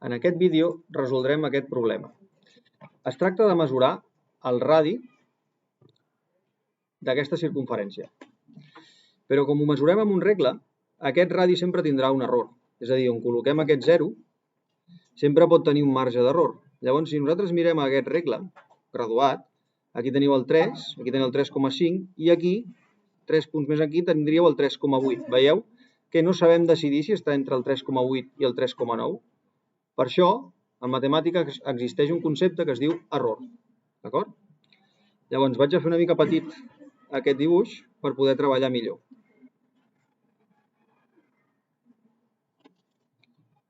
En aquest vídeo resoldrem aquest problema. Es tracta de mesurar el radi d'aquesta circumferència. Però com ho mesurem amb un regle, aquest radi sempre tindrà un error. És a dir, on col·loquem aquest 0, sempre pot tenir un marge d'error. Llavors, si nosaltres mirem aquest regle graduat, aquí teniu el 3, aquí teniu el 3,5 i aquí, 3 punts més aquí, tindríeu el 3,8. Veieu que no sabem decidir si està entre el 3,8 i el 3,9. Per això, en matemàtiques existeix un concepte que es diu error. D'acord? Llavors, vaig a fer una mica petit aquest dibuix per poder treballar millor.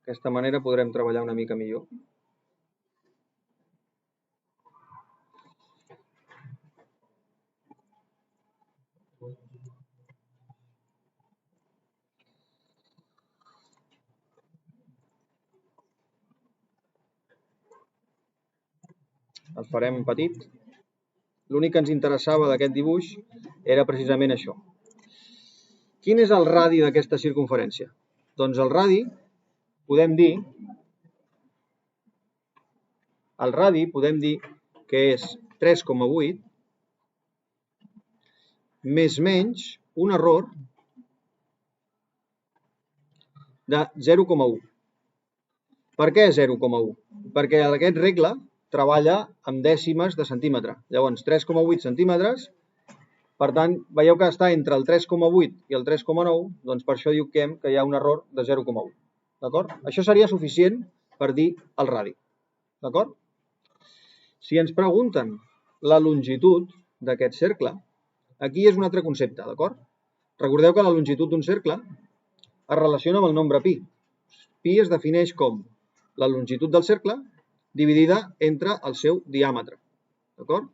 D'aquesta manera podrem treballar una mica millor. El farem petit. L'únic que ens interessava d'aquest dibuix era precisament això. Quin és el radi d'aquesta circumferència? Doncs el radi podem dir que és 3,8 més menys un error de 0,1. Per què 0,1? Perquè aquest regle treballa amb dècimes de centímetre. Llavors, 3,8 centímetres, per tant, veieu que està entre el 3,8 i el 3,9, doncs per això diu que hi ha un error de 0,1. D'acord? Això seria suficient per dir el radi. D'acord? Si ens pregunten la longitud d'aquest cercle, aquí és un altre concepte, d'acord? Recordeu que la longitud d'un cercle es relaciona amb el nombre pi. Pi es defineix com la longitud del cercle dividida entre el seu diàmetre. D'acord?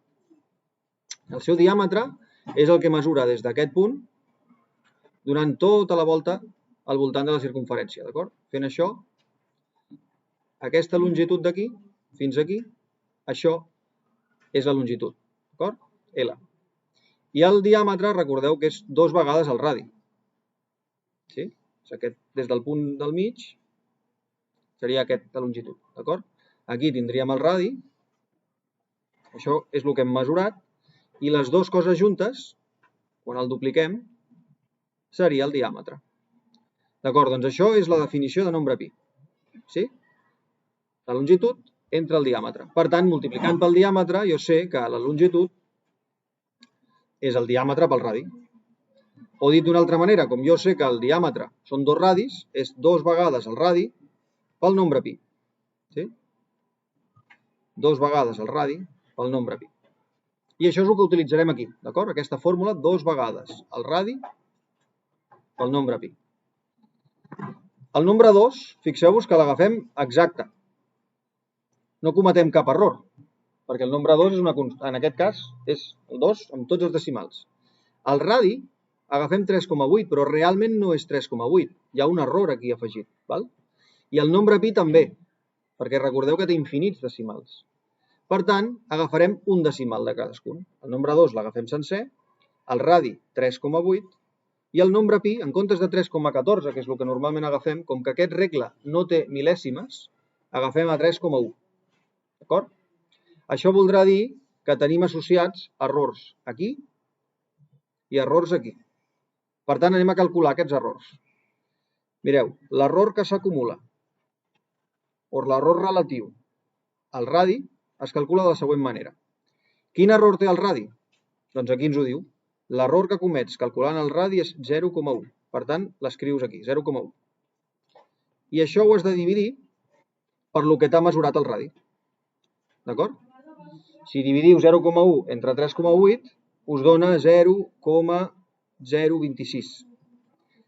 El seu diàmetre és el que mesura des d'aquest punt donant tota la volta al voltant de la circumferència. D'acord? Fent això, aquesta longitud d'aquí fins aquí, això és la longitud. D'acord? L. I el diàmetre, recordeu que és 2 vegades el radi. Sí? Aquest, des del punt del mig, seria aquesta longitud. D'acord? Aquí tindríem el radi, això és el que hem mesurat, i les dues coses juntes, quan el dupliquem, seria el diàmetre. D'acord, doncs això és la definició de nombre pi. Sí? La longitud entre el diàmetre. Per tant, multiplicant pel diàmetre, jo sé que la longitud és el diàmetre pel radi. O dit d'una altra manera, com jo sé que el diàmetre són 2 radis, és 2 vegades el radi pel nombre pi. Sí? 2 vegades el radi pel nombre pi. I això és el que utilitzarem aquí, d'acord? Aquesta fórmula, 2 vegades el radi pel nombre pi. El nombre 2, fixeu-vos que l'agafem exacte. No cometem cap error, perquè el nombre 2 en aquest cas és el 2 amb tots els decimals. El radi agafem 3,8, però realment no és 3,8. Hi ha un error aquí afegit. Val? I el nombre pi també, perquè recordeu que té infinits decimals. Per tant, agafarem un decimal de cadascun. El nombre 2 l'agafem sencer, el radi 3,8, i el nombre pi, en comptes de 3,14, que és el que normalment agafem, com que aquest regle no té mil·lèsimes, agafem a 3,1. D'acord? Això voldrà dir que tenim associats errors aquí i errors aquí. Per tant, anem a calcular aquests errors. Mireu, l'error que s'acumula, o l'error relatiu al radi, es calcula de la següent manera. Quin error té el radi? Doncs aquí ens ho diu. L'error que comets calculant el radi és 0,1. Per tant, l'escrius aquí, 0,1. I això ho has de dividir per lo que t'ha mesurat el radi. D'acord? Si dividiu 0,1 entre 3,8, us dona 0,026.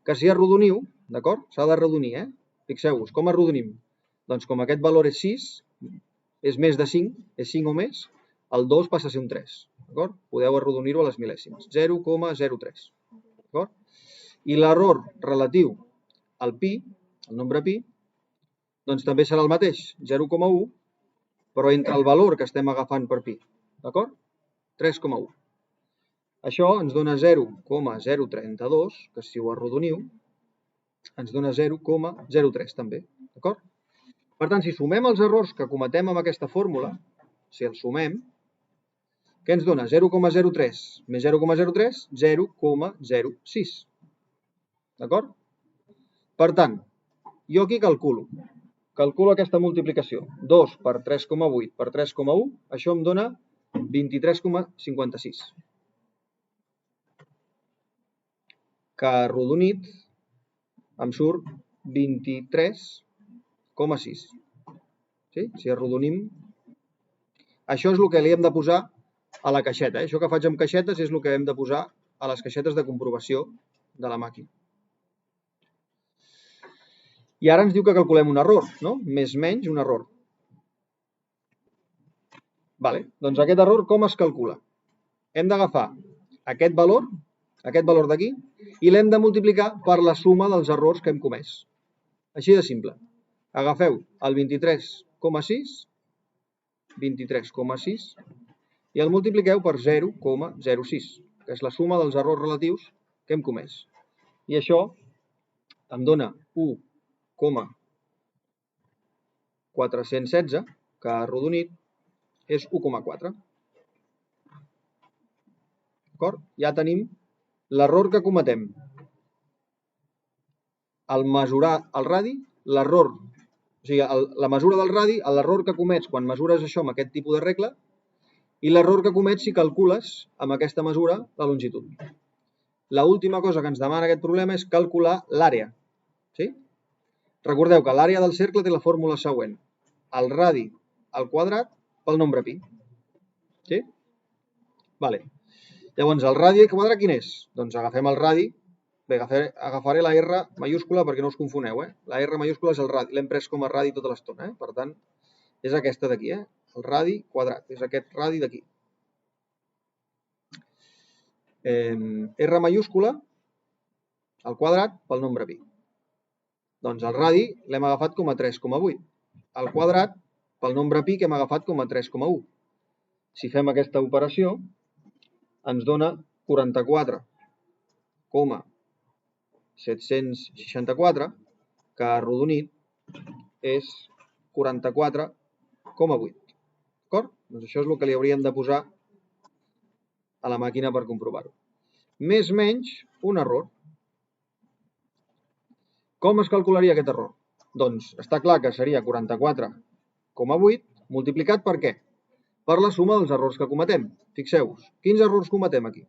Que si arrodoniu, d'acord? S'ha d'arrodonir, Fixeu-vos, com arrodonim? Doncs com aquest valor és 6, és més de 5, és 5 o més, el 2 passa a ser un 3. D'acord? Podeu arrodonir-ho a les mil·lèsimes. 0,03. D'acord? I l'error relatiu al pi, el nombre pi, doncs també serà el mateix, 0,1, però entre el valor que estem agafant per pi. D'acord? 3,1. Això ens dona 0,032, que si ho arrodoniu, ens dona 0,03 també. D'acord? Per tant, si sumem els errors que cometem amb aquesta fórmula, si els sumem, què ens dona? 0,03 més 0,03, 0,06. D'acord? Per tant, jo aquí calculo aquesta multiplicació. 2 per 3,8 per 3,1, això em dona 23,56. Que arrodonit em surt 23,6. Sí? Si arrodonim, això és el que li hem de posar a la caixeta. Això que faig amb caixetes és el que hem de posar a les caixetes de comprovació de la màquina. I ara ens diu que calculem un error, no? Més menys un error. Vale. Doncs aquest error com es calcula? Hem d'agafar aquest valor d'aquí, i l'hem de multiplicar per la suma dels errors que hem comès. Així de simple. Agafeu el 23,6 i el multipliqueu per 0,06, que és la suma dels errors relatius que hem comès. I això em dona 1,416, que arrodonit és 1,4. D'acord? Ja tenim l'error que cometem. Al mesurar el radi, l'error, o sigui, la mesura del radi, l'error que comets quan mesures això amb aquest tipus de regle, i l'error que comets si calcules amb aquesta mesura la longitud. L'última cosa que ens demana aquest problema és calcular l'àrea. Sí? Recordeu que l'àrea del cercle té la fórmula següent. El radi al quadrat pel nombre pi. Sí? Vale. Llavors, el radi al quadrat quin és? Doncs agafem el radi. Bé, agafaré la R mayúscula perquè no us confoneu. La R mayúscula és el radi. L'hem pres com a radi tota l'estona. Per tant, és aquesta d'aquí. El radi quadrat. És aquest radi d'aquí. R mayúscula al quadrat pel nombre pi. Doncs el radi l'hem agafat com a 3,8. Al quadrat pel nombre pi que hem agafat com a 3,1. Si fem aquesta operació, ens dona 44,764, que arrodonit és 44,8. D'acord? Doncs això és el que li hauríem de posar a la màquina per comprovar-ho. Més menys un error. Com es calcularia aquest error? Doncs està clar que seria 44,8 multiplicat per què? Per la suma dels errors que cometem. Fixeu-vos, quins errors cometem aquí?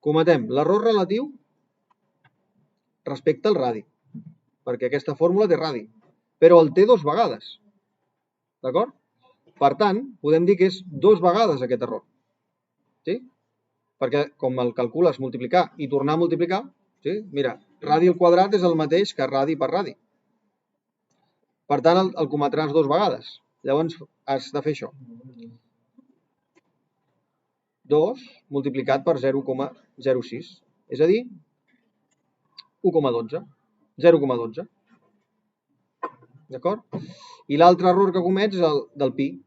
Cometem l'error relatiu respecte al radi, perquè aquesta fórmula té radi, però el té dues vegades. D'acord? Per tant, podem dir que és dues vegades aquest error. Sí? Perquè com el calcules multiplicar i tornar a multiplicar, sí? Mira, radi al quadrat és el mateix que radi per radi. Per tant, el cometràs dues vegades. Llavors, has de fer això. 2 multiplicat per 0,06. És a dir, 1,12. 0,12. D'acord? I l'altre error que comets és el del pi.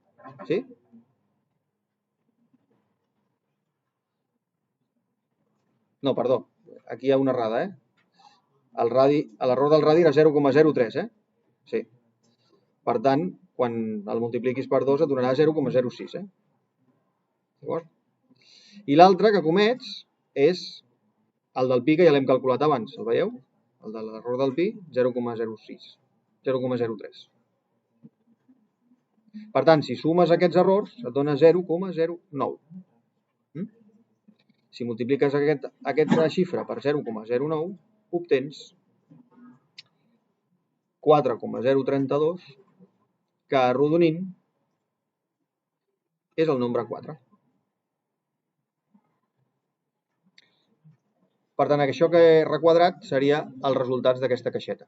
Sí? No, perdó. Aquí hi ha una errada, L'error del radi era 0,03, Sí. Per tant, quan el multipliquis per 2 et donarà 0,06, D'acord? I l'altre que comets és el del pi, que ja l'hem calculat abans, el veieu? El de l'error del pi, 0,06, 0,03. Per tant, si sumes aquests errors, et dona 0,09. Si multipliques aquesta xifra per 0,09, obtens 4,032, que arrodonint és el nombre 4. Per tant, això que he requadrat seria els resultats d'aquesta caixeta.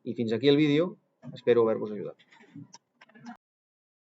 I fins aquí el vídeo. Espero haver-vos ajudat.